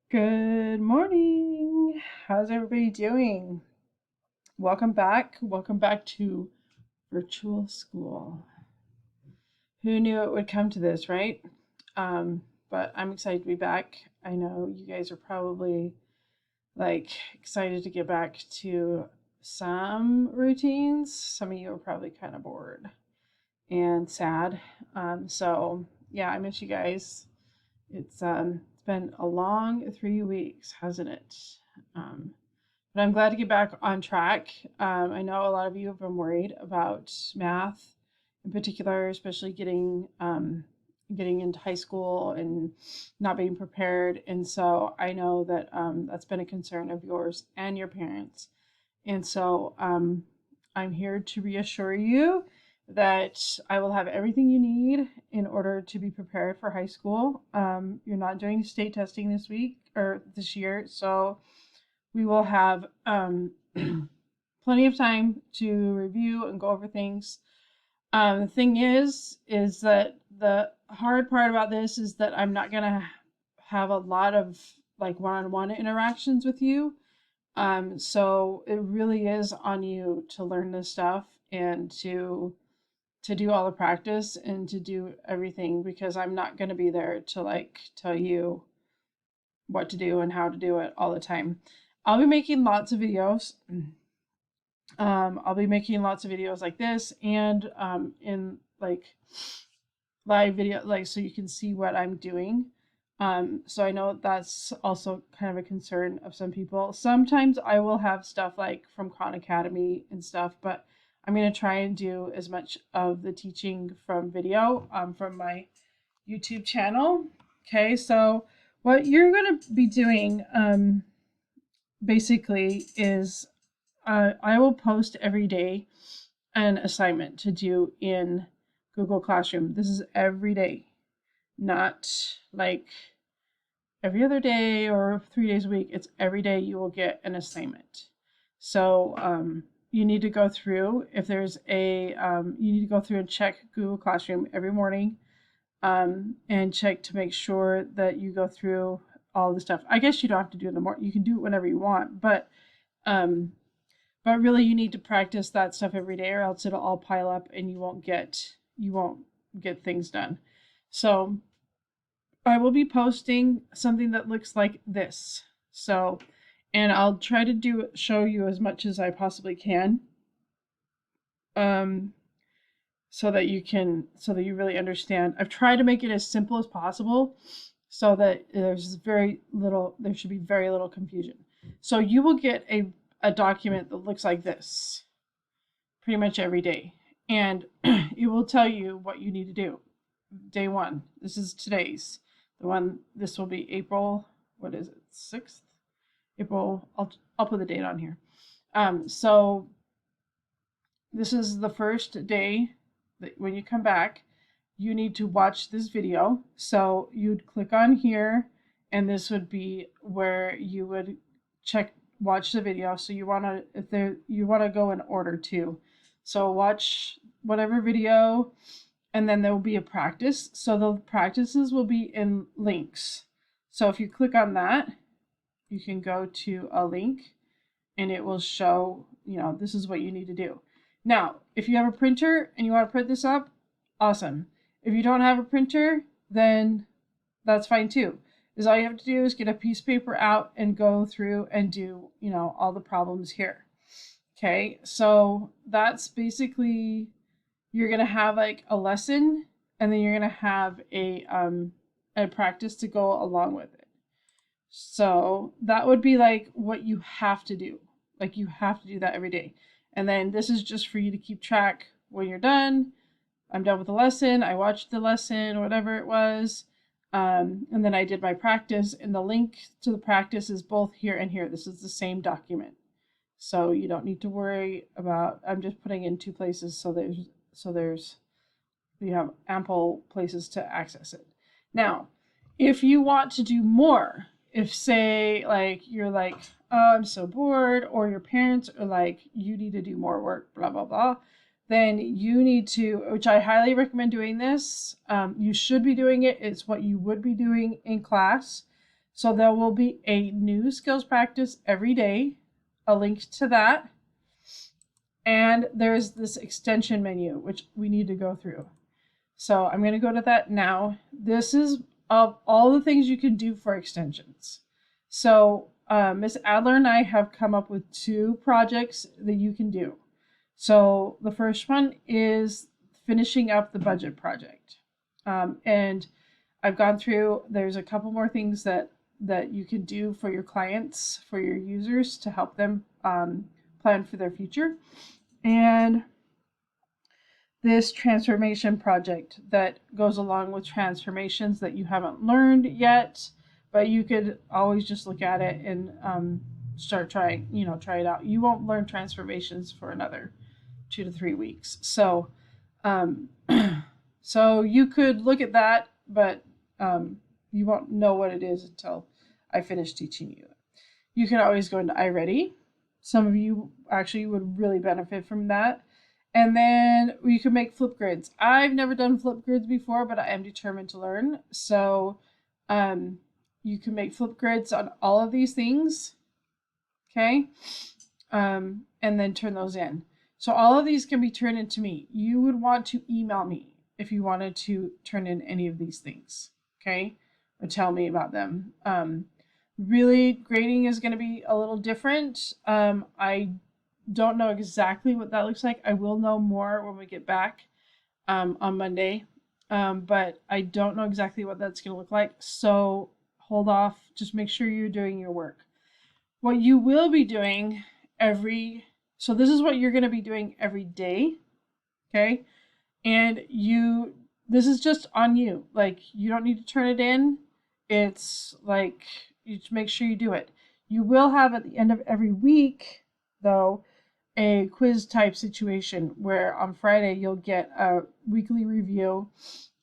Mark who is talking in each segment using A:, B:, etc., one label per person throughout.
A: Good morning. How's everybody doing? Welcome back. Welcome back to virtual school. Who knew it would come to this, right? But I'm excited to be back. I know you guys are probably excited to get back to some routines. Some of you are probably kind of bored and sad. So yeah, I miss you guys. It's been a long 3 weeks, hasn't it? Um, but I'm glad to get back on track. I know a lot of you have been worried about math, in particular, especially getting into high school and not being prepared. And so I know that that's been a concern of yours and your parents. And so I'm here to reassure you that I will have everything you need in order to be prepared for high school. You're not doing state testing this week or this year, so we will have plenty of time to review and go over things. The thing is that the hard part about this is that I'm not gonna have a lot of like one-on-one interactions with you. So it really is on you to learn this stuff and to do all the practice and to do everything because I'm not going to be there to like tell you what to do and how to do it all the time. I'll be making lots of videos. I'll be making lots of videos like this and in like live video, like so you can see what I'm doing. So I know that's also kind of a concern of some people. Sometimes I will have stuff like from Khan Academy and stuff, but I'm going to try and do as much of the teaching from video from my YouTube channel. Okay, so what you're going to be doing basically is I will post every day an assignment to do in Google Classroom. This is every day, not like every other day or 3 days a week. It's every day you will get an assignment. So you need to go through, if there's you need to go through and check Google Classroom every morning and check to make sure that you go through all the stuff. I guess you don't have to do it in the morning. You can do it whenever you want, um, but really you need to practice that stuff every day or else it'll all pile up and you won't get things done. So I will be posting something that looks like this. So, and I'll try to show you as much as I possibly can. Um, so that you really understand. I've tried to make it as simple as possible so that there should be very little confusion. So you will get a document that looks like this pretty much every day. And it will tell you what you need to do. Day one. This is today's. This will be April, what is it, 6th? April, I'll put the date on here. So this is the first day that when you come back, you need to watch this video. So you'd click on here, and this would be where you would watch the video. So you want to go in order too. So watch whatever video, and then there will be a practice. So the practices will be in links. So if you click on that, you can go to a link and it will show, this is what you need to do. Now, if you have a printer and you want to print this up, awesome. If you don't have a printer, then that's fine too. Is all you have to do is get a piece of paper out and go through and do, all the problems here. Okay, so that's basically, you're gonna have like a lesson, and then you're gonna have a practice to go along with it. So that would be like what you have to do. Like you have to do that every day. And then this is just for you to keep track when you're done. I'm done with the lesson. I watched the lesson, whatever it was. And then I did my practice, and the link to the practice is both here and here. This is the same document. So you don't need to worry about, I'm just putting in two places so you have ample places to access it. Now, if you want to do more, if say like you're like, oh, I'm so bored, or your parents are like, you need to do more work, blah blah blah, then you need to, which I highly recommend doing this. You should be doing it. It's what you would be doing in class. So there will be a new skills practice every day, a link to that. And there's this extension menu, which we need to go through. So I'm going to go to that now. This is of all the things you can do for extensions. So Miss Adler and I have come up with 2 projects that you can do. So the first one is finishing up the budget project. And I've gone through, there's a couple more things that you can do for your clients, for your users, to help them plan for their future. And this transformation project that goes along with transformations that you haven't learned yet, but you could always just look at it and start trying, try it out. You won't learn transformations for another 2 to 3 weeks. So, so you could look at that, but you won't know what it is until I finish teaching you. You can always go into iReady. Some of you actually would really benefit from that. And then you can make Flipgrids. I've never done Flipgrids before, but I am determined to learn. So you can make Flipgrids on all of these things. Okay. And then turn those in. So all of these can be turned into me. You would want to email me if you wanted to turn in any of these things. Okay. Or tell me about them. Really, grading is going to be a little different. I don't know exactly what that looks like. I will know more when we get back on Monday, but I don't know exactly what that's going to look like. So hold off. Just make sure you're doing your work. What you will be doing so this is what you're going to be doing every day, okay? And this is just on you. Like, you don't need to turn it in. It's like, you just make sure you do it. You will have at the end of every week, though, a quiz type situation where on Friday you'll get a weekly review,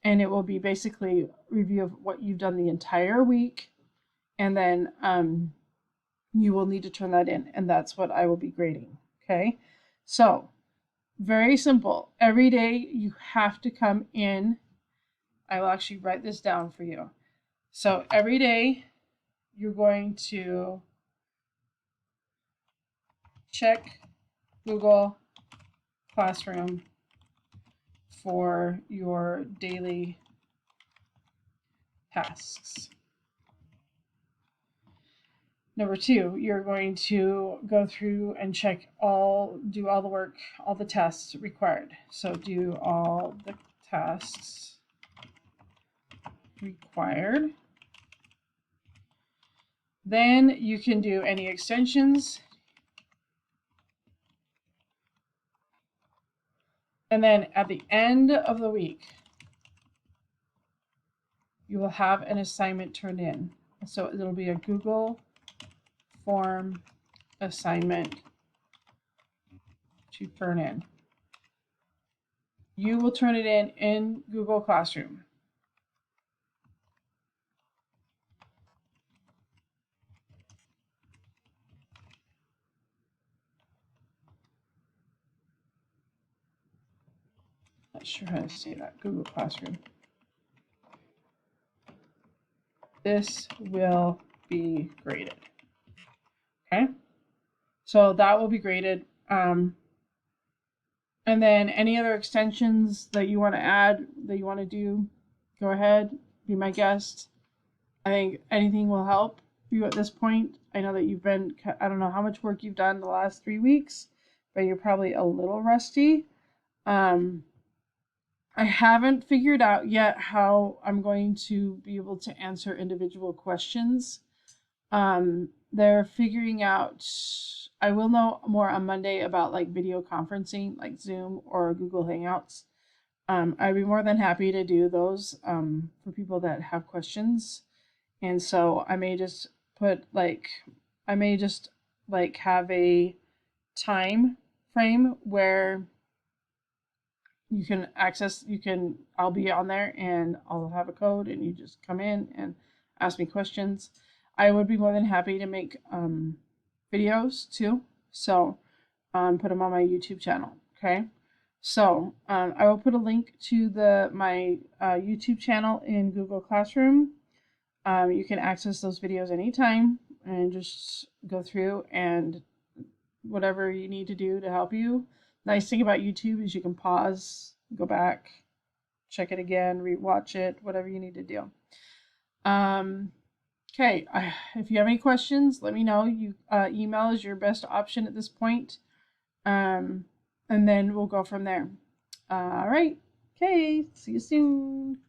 A: and it will be basically a review of what you've done the entire week, and then you will need to turn that in, and that's what I will be grading. Okay, so very simple. Every day you have to come in. I will actually write this down for you. So every day you're going to check Google Classroom for your daily tasks. Number 2, you're going to go through and do all the work, all the tests required. So do all the tasks required. Then you can do any extensions. And then at the end of the week, you will have an assignment turned in. So it'll be a Google form assignment to turn in. You will turn it in Google Classroom. Not sure how to say that. Google Classroom. This will be graded. Okay, so that will be graded. And then any other extensions that you want to add, that you want to do, go ahead, be my guest. I think anything will help you at this point. I know that you've been, I don't know how much work you've done the last 3 weeks, but you're probably a little rusty. I haven't figured out yet how I'm going to be able to answer individual questions. They're figuring out, I will know more on Monday about like video conferencing, like Zoom or Google Hangouts. I'd be more than happy to do those for people that have questions. And so I may just have a time frame where you can access, I'll be on there and I'll have a code and you just come in and ask me questions. I would be more than happy to make videos too. So put them on my YouTube channel. Okay. So I will put a link to my YouTube channel in Google Classroom. You can access those videos anytime and just go through and whatever you need to do to help you. Nice thing about YouTube is you can pause, go back, check it again, rewatch it, whatever you need to do. Okay, if you have any questions, let me know. Email is your best option at this point. And then we'll go from there. All right. Okay, see you soon.